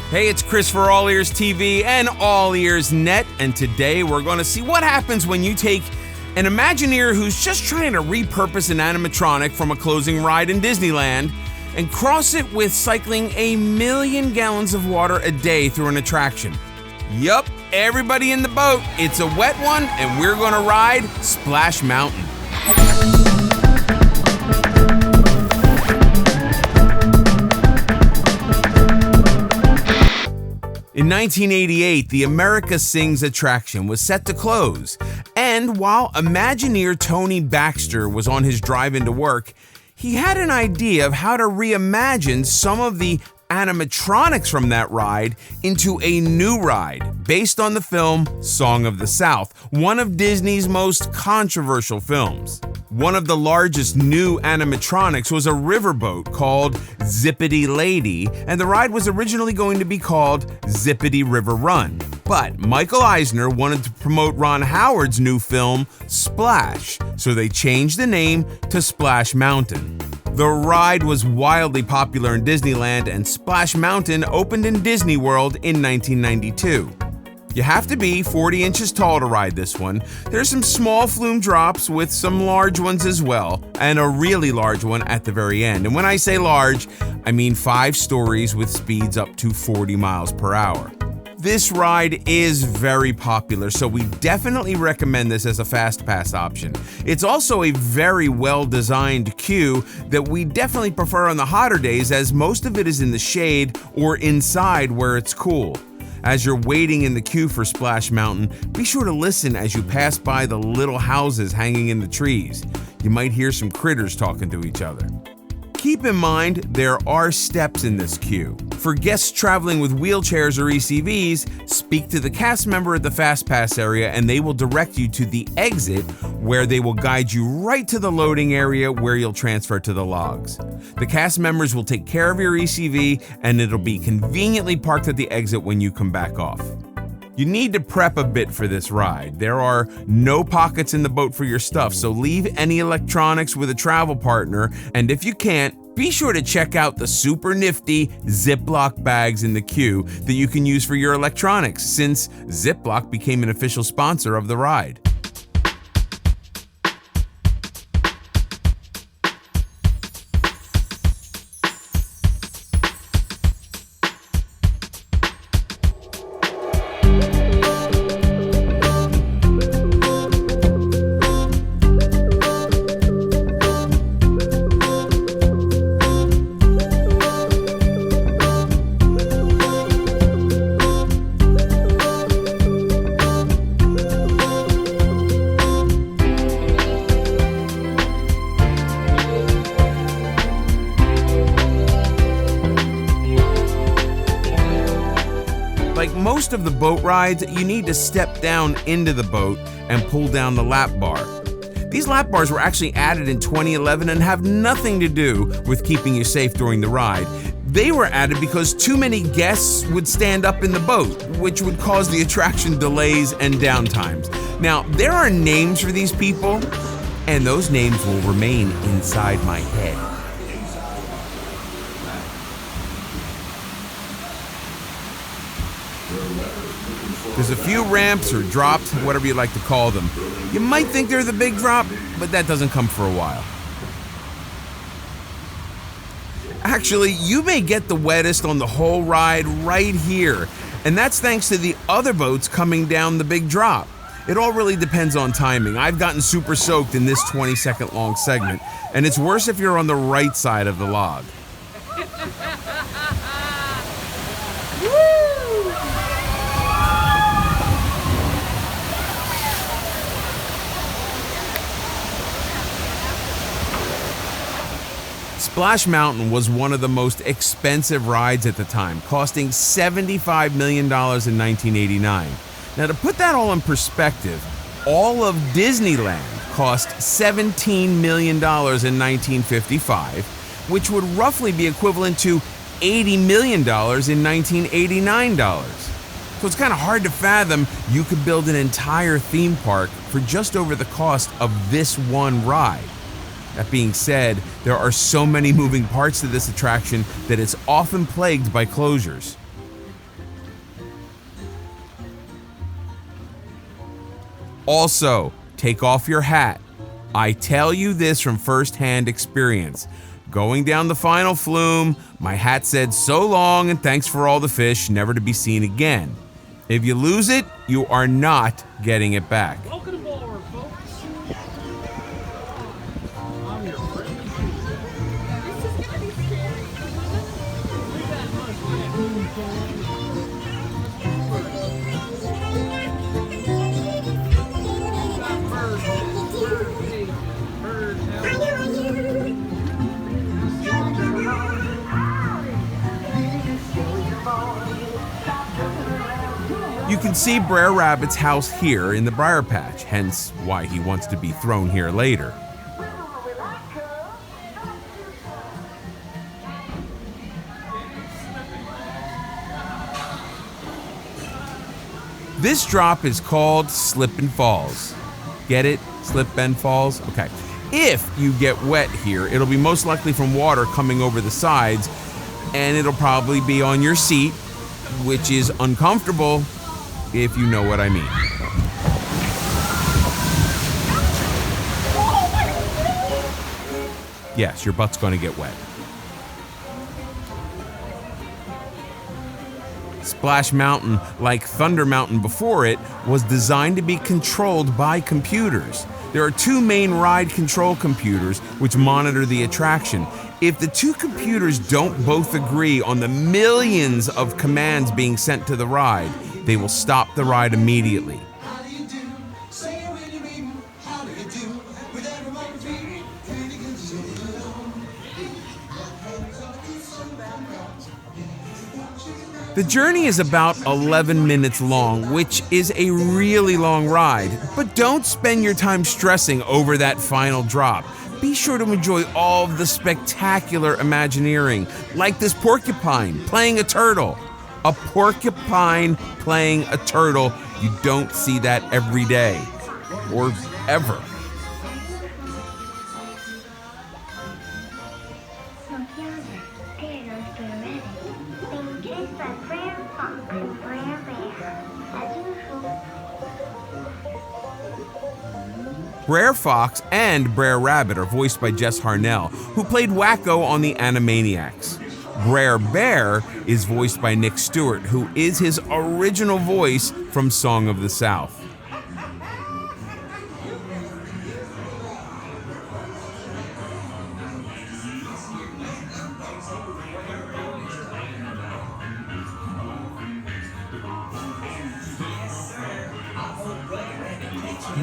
Hey, it's Chris for AllEars TV and AllEars.net, and today we're going to see what happens when you take an Imagineer who's just trying to repurpose an animatronic from a closing ride in Disneyland and cross it with cycling 1 million gallons of water a day through an attraction. Yup, everybody in the boat, it's a wet one, and we're going to ride Splash Mountain. In 1988, the America Sings attraction was set to close, and while Imagineer Tony Baxter was on his drive into work, he had an idea of how to reimagine some of the animatronics from that ride into a new ride based on the film Song of the South, one of Disney's most controversial films. One of the largest new animatronics was a riverboat called Zippity Lady, and the ride was originally going to be called Zippity River Run. But Michael Eisner wanted to promote Ron Howard's new film, Splash, so they changed the name to Splash Mountain. The ride was wildly popular in Disneyland, and Splash Mountain opened in Disney World in 1992. You have to be 40 inches tall to ride this one. There's some small flume drops with some large ones as well, and a really large one at the very end. And when I say large, I mean 5 stories with speeds up to 40 miles per hour. This ride is very popular, so we definitely recommend this as a fast pass option. It's also a very well-designed queue that we definitely prefer on the hotter days, as most of it is in the shade or inside where it's cool. As you're waiting in the queue for Splash Mountain, be sure to listen as you pass by the little houses hanging in the trees. You might hear some critters talking to each other. Keep in mind, there are steps in this queue. For guests traveling with wheelchairs or ECVs, speak to the cast member at the Fast Pass area and they will direct you to the exit, where they will guide you right to the loading area where you'll transfer to the logs. The cast members will take care of your ECV and it'll be conveniently parked at the exit when you come back off. You need to prep a bit for this ride. There are no pockets in the boat for your stuff, so leave any electronics with a travel partner, and if you can't, be sure to check out the super nifty Ziploc bags in the queue that you can use for your electronics, since Ziploc became an official sponsor of the ride. Like most of the boat rides, you need to step down into the boat and pull down the lap bar. These lap bars were actually added in 2011 and have nothing to do with keeping you safe during the ride. They were added because too many guests would stand up in the boat, which would cause the attraction delays and downtimes. Now, there are names for these people, and those names will remain inside my head. There's a few ramps or drops, whatever you like to call them. You might think they're the big drop, but that doesn't come for a while. Actually, you may get the wettest on the whole ride right here, and that's thanks to the other boats coming down the big drop. It all really depends on timing. I've gotten super soaked in this 20-second long segment, and it's worse if you're on the right side of the log. Splash Mountain was one of the most expensive rides at the time, costing $75 million in 1989. Now, to put that all in perspective, all of Disneyland cost $17 million in 1955, which would roughly be equivalent to $80 million in 1989 dollars. So it's kind of hard to fathom you could build an entire theme park for just over the cost of this one ride. That being said, there are so many moving parts to this attraction that it's often plagued by closures. Also, take off your hat. I tell you this from first-hand experience. Going down the final flume, my hat said so long and thanks for all the fish, never to be seen again. If you lose it, you are not getting it back. Welcome aboard, folks. I'm your friend. This is gonna be scary. Leave that You can see Brer Rabbit's house here in the Briar Patch, hence why he wants to be thrown here later. This drop is called Slip and Falls. Get it? Slip and Falls? Okay. If you get wet here, it'll be most likely from water coming over the sides, and it'll probably be on your seat, which is uncomfortable, if you know what I mean. Yes, your butt's going to get wet. Splash Mountain, like Thunder Mountain before it, was designed to be controlled by computers. There are two main ride control computers which monitor the attraction. If the two computers don't both agree on the millions of commands being sent to the ride, they will stop the ride immediately. The journey is about 11 minutes long, which is a really long ride, but don't spend your time stressing over that final drop. Be sure to enjoy all of the spectacular Imagineering, like this porcupine playing a turtle. A porcupine playing a turtle, you don't see that every day, or ever. Brer Fox and Brer Rabbit are voiced by Jess Harnell, who played Wacko on the Animaniacs. Brer Bear is voiced by Nick Stewart, who is his original voice from Song of the South.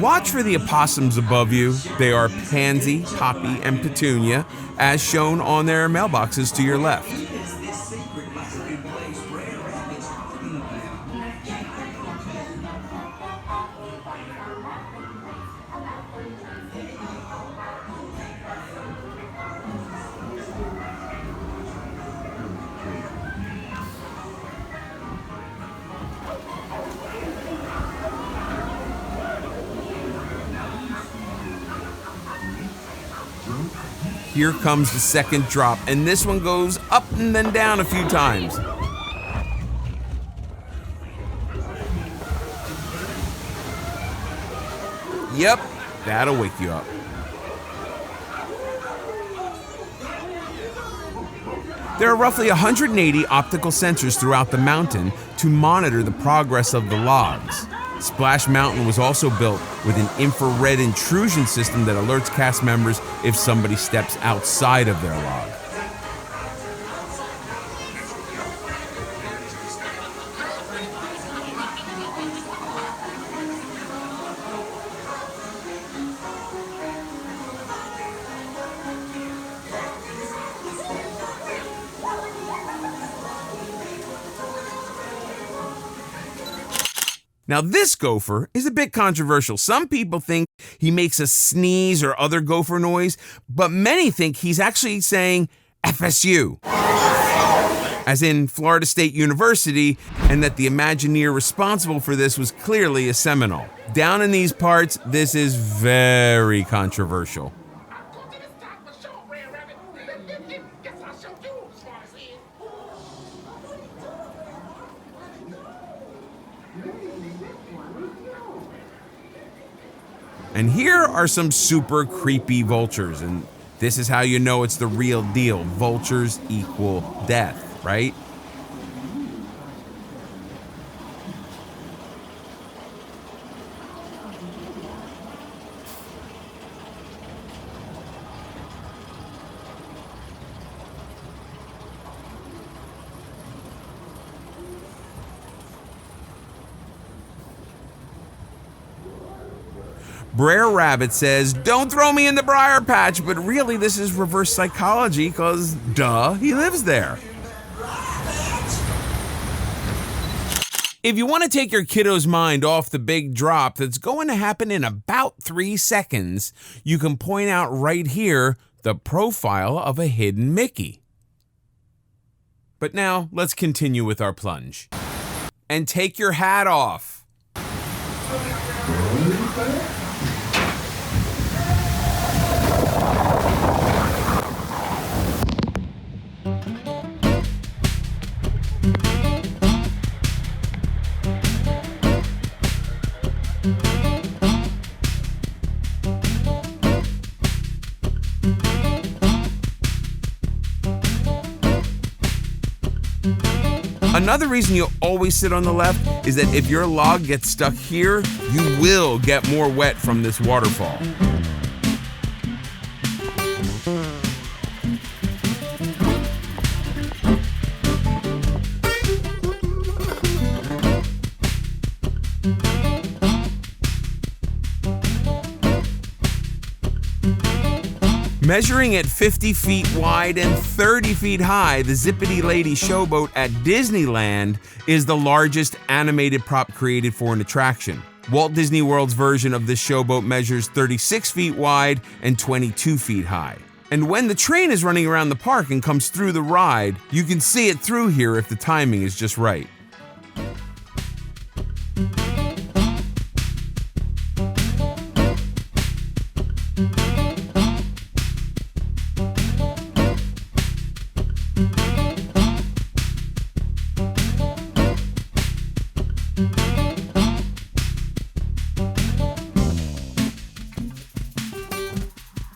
Watch for the opossums above you. They are Pansy, Poppy, and Petunia, as shown on their mailboxes to your left. Here comes the second drop, and this one goes up and then down a few times. Yep, that'll wake you up. There are roughly 180 optical sensors throughout the mountain to monitor the progress of the logs. Splash Mountain was also built with an infrared intrusion system that alerts cast members if somebody steps outside of their log. Now this gopher is a bit controversial. Some people think he makes a sneeze or other gopher noise, but many think he's actually saying FSU, as in Florida State University, and that the Imagineer responsible for this was clearly a Seminole. Down in these parts, this is very controversial. And here are some super creepy vultures, and this is how you know it's the real deal. Vultures equal death, right? Brer Rabbit says, "Don't throw me in the briar patch," but really this is reverse psychology because, duh, he lives there. If you want to take your kiddo's mind off the big drop that's going to happen in about 3 seconds, you can point out right here the profile of a hidden Mickey. But now, let's continue with our plunge. And take your hat off. Another reason you always sit on the left is that if your log gets stuck here, you will get more wet from this waterfall. Measuring at 50 feet wide and 30 feet high, the Zippity Lady showboat at Disneyland is the largest animated prop created for an attraction. Walt Disney World's version of this showboat measures 36 feet wide and 22 feet high. And when the train is running around the park and comes through the ride, you can see it through here if the timing is just right.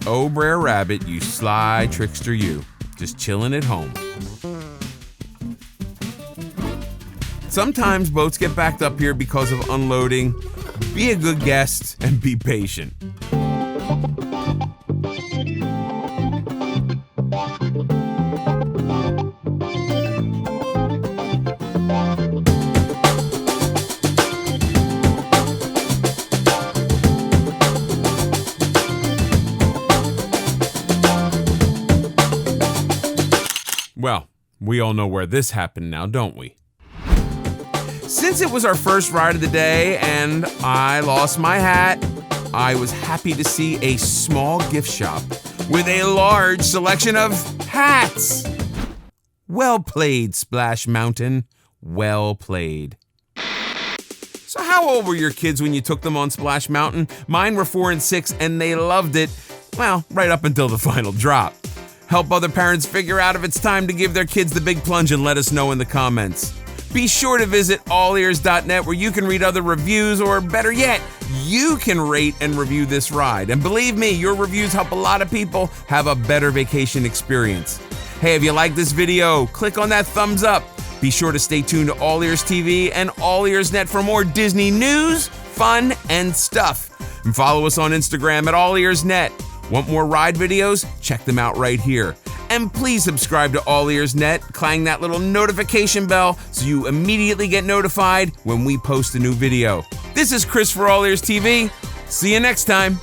Oh, Brer Rabbit, you sly trickster you, just chilling at home. Sometimes boats get backed up here because of unloading. Be a good guest and be patient. Well, we all know where this happened now, don't we? Since it was our first ride of the day and I lost my hat, I was happy to see a small gift shop with a large selection of hats. Well played, Splash Mountain. Well played. So how old were your kids when you took them on Splash Mountain? Mine were 4 and 6 and they loved it, well, right up until the final drop. Help other parents figure out if it's time to give their kids the big plunge and let us know in the comments. Be sure to visit AllEars.net where you can read other reviews, or better yet, you can rate and review this ride. And believe me, your reviews help a lot of people have a better vacation experience. Hey, if you like this video, click on that thumbs up. Be sure to stay tuned to AllEars TV and AllEars.net for more Disney news, fun, and stuff. And follow us on Instagram at AllEars.net. Want more ride videos? Check them out right here. And please subscribe to AllEars.net, clang that little notification bell so you immediately get notified when we post a new video. This is Chris for AllEars TV. See you next time.